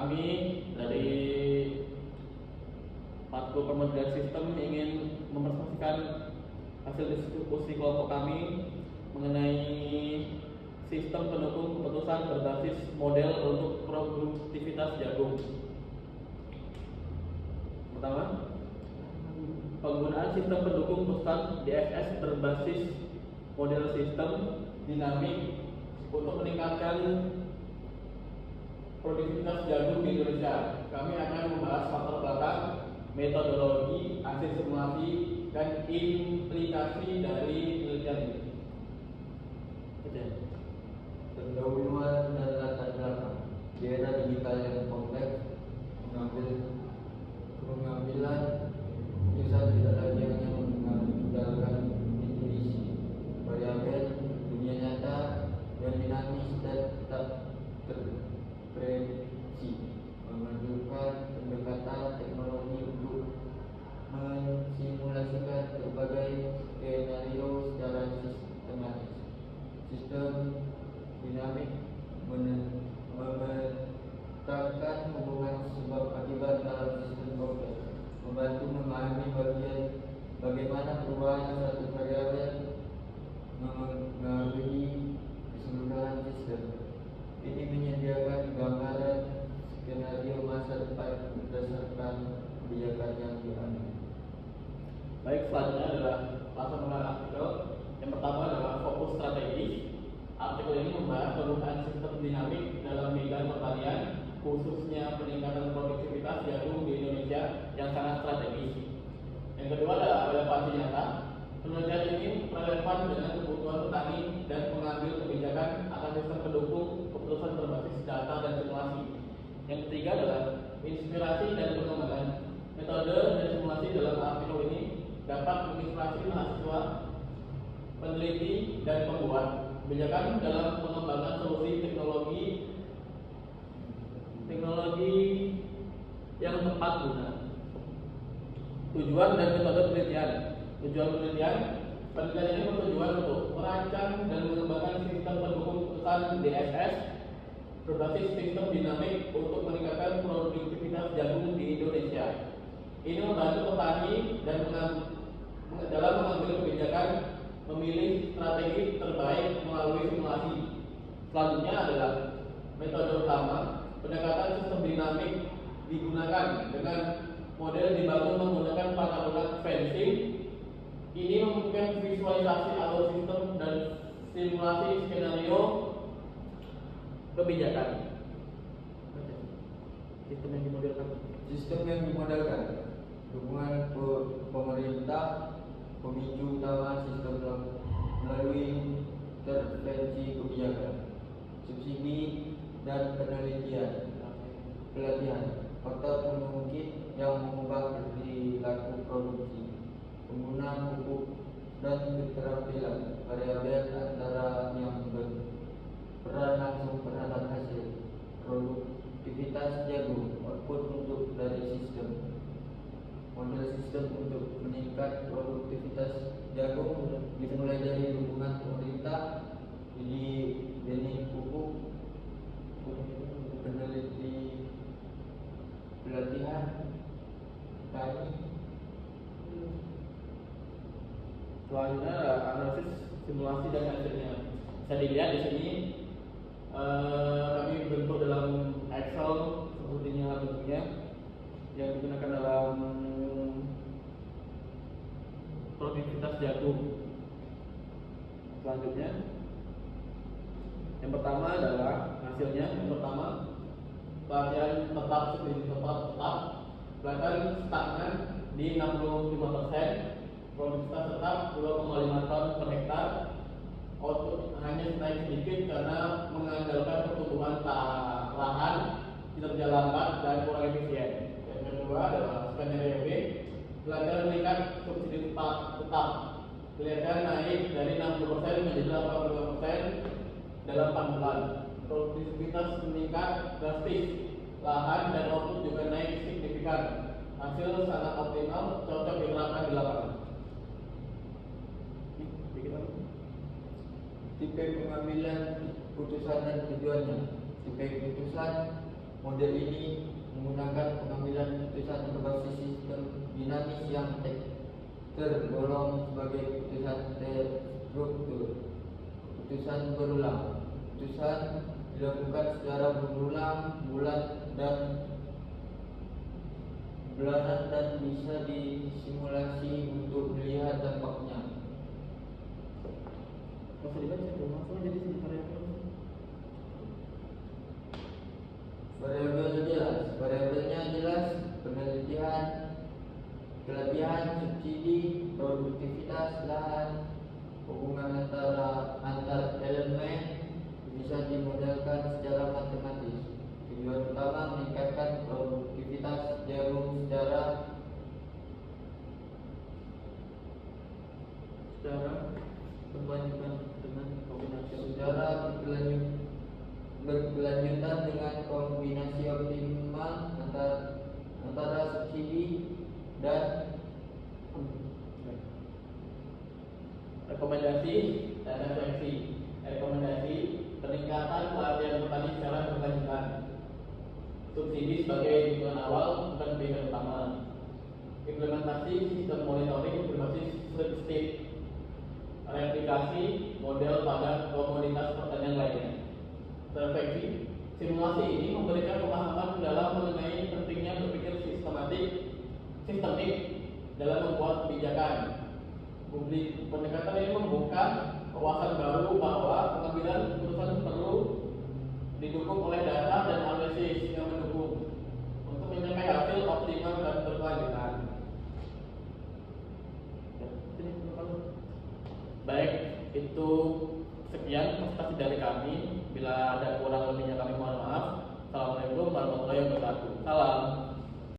kami dari Matkul Pemodelian Sistem ingin mempresentasikan hasil diskusi kelompok kami mengenai sistem pendukung keputusan berbasis model untuk produktivitas jagung. Pertama, penggunaan sistem pendukung keputusan DSS berbasis model sistem dinamik untuk meningkatkan produktivitas jagung di Indonesia. Kami akan membahas faktor belakang, metodologi, hasil simulasi, dan implikasi dari penelitian ini. Pendahuluan dan latar belakang. Di era digital yang kompleks, pengambilan keputusan tidak lagi hanya mengandalkan intuisi. Variabel dunia nyata dan dinamis dan tak terprediksi memerlukan pendekatan teknologi untuk mensimulasikan berbagai skenario secara sistematis. Sistem dinamik memetakan hubungan sebab akibat dalam sistem kompleks, membantu memahami bagaimana perubahan satu variabel mengaruhi keseluruhan sistem. Ini menyediakan gambaran skenario masa depan berdasarkan kebijakan yang diambil. Baik, selanjutnya adalah langsung mengenai artikel. Yang pertama adalah fokus strategis. Artikel ini membahas penggunaan sistem dinamik dalam bidang pertanian, khususnya peningkatan produktivitas jagung di Indonesia yang sangat strategis. Yang kedua adalah relevansi nyata. Penelitian ini relevan dengan kebutuhan petani dan pengambil kebijakan akan sistem pendukung keputusan berbasis data dan simulasi. Yang ketiga adalah inspirasi dan pengembangan. Metode dan simulasi dalam artikel ini dapat menginspirasi mahasiswa, peneliti, dan pembuat kebijakan dalam pengembangan solusi teknologi yang tepat guna. Tujuan dan metode penelitian. Tujuan penelitian ini bertujuan untuk merancang dan mengembangkan sistem pendukung keputusan DSS berbasis sistem dinamik untuk meningkatkan produktivitas jagung di Indonesia. Ini membantu petani dan dalam mengambil kebijakan memilih strategi terbaik melalui simulasi. Selanjutnya adalah metode utama. Pendekatan sistem dinamik digunakan dengan model dibangun menggunakan parabola fencing. Ini memungkinkan visualisasi alur sistem dan simulasi skenario kebijakan. Sistem yang dimodelkan. Dukungan pemerintah pemicu utama sistem melalui intervensi kebijakan, subsidi dan penelitian, pelatihan, faktor pemungkit yang mengubah perilaku produksi, penggunaan pupuk dan keterampilan variabel antara yang berperan langsung terhadap hasil produktivitas jagung output untuk dari sistem. Model sistem untuk meningkat produktivitas jagung dimulai dari dukungan pemerintah, jadi benih pupuk, peneliti, pelatihan, tani. Selanjutnya adalah analisis simulasi dan hasilnya. Bisa dilihat di sini kami bentuk dalam Excel sepertinya bentuknya yang digunakan dalam produktivitas jagung. Selanjutnya, yang pertama adalah hasilnya. Yang pertama, pelatihan tetap subsidi tetap, pelatihan stagnan di 65%, produktivitas tetap 2,5 ton per hektar. Output hanya naik sedikit karena mengandalkan pertumbuhan lahan, kinerja lambat dan kurang efisien. Yang kedua adalah skenario B, pelatihan meningkat subsidi tetap, pelatihan naik dari 60% menjadi 85% dalam 4 bulan. Produktivitas meningkat drastis, lahan dan output juga naik signifikan. Hasil sangat optimal, cocok diterapkan di lapangan. Tipe pengambilan putusan dan tujuannya. Tipe putusan Model ini menggunakan pengambilan keputusan berbasis sistem dinamis yang tergolong sebagai keputusan terstruktur. Keputusan berulang. Keputusan dilakukan secara berulang bulanan dan bisa disimulasi untuk melihat dampaknya. Langsung dibaca tuh, langsung jadi sini variabel. Variabel jelas, variabelnya jelas, penelitian, kelebihan, subsidi, produktivitas lahan, hubungan antar elemen bisa dimodelkan secara matematis. Tujuan utama meningkatkan produktivitas jarum secara berkelanjutan dengan kombinasi berkelanjutan dengan kombinasi optimal antara subsidi dan rekomendasi dan refleksi. Rekomendasi peningkatan pelatihan petani secara berkelanjutan. Subsidi sebagai tujuan awal bukan pilihan utama. Implementasi sistem monitoring berbasis slip state. Replikasi model pada komoditas pertanian lainnya. Refleksi. Simulasi ini memberikan pemahaman mendalam mengenai pentingnya berpikir sistemik dalam membuat kebijakan. Pendekatan ini membuka wawasan baru bahwa pengambilan keputusan perlu didukung oleh data dan analisis yang mendukung untuk mencapai hasil optimal dan berkelanjutan. Baik, itu sekian presentasi dari kami. Bila ada kurang lebihnya kami mohon maaf. Assalamualaikum warahmatullahi wabarakatuh. Salam.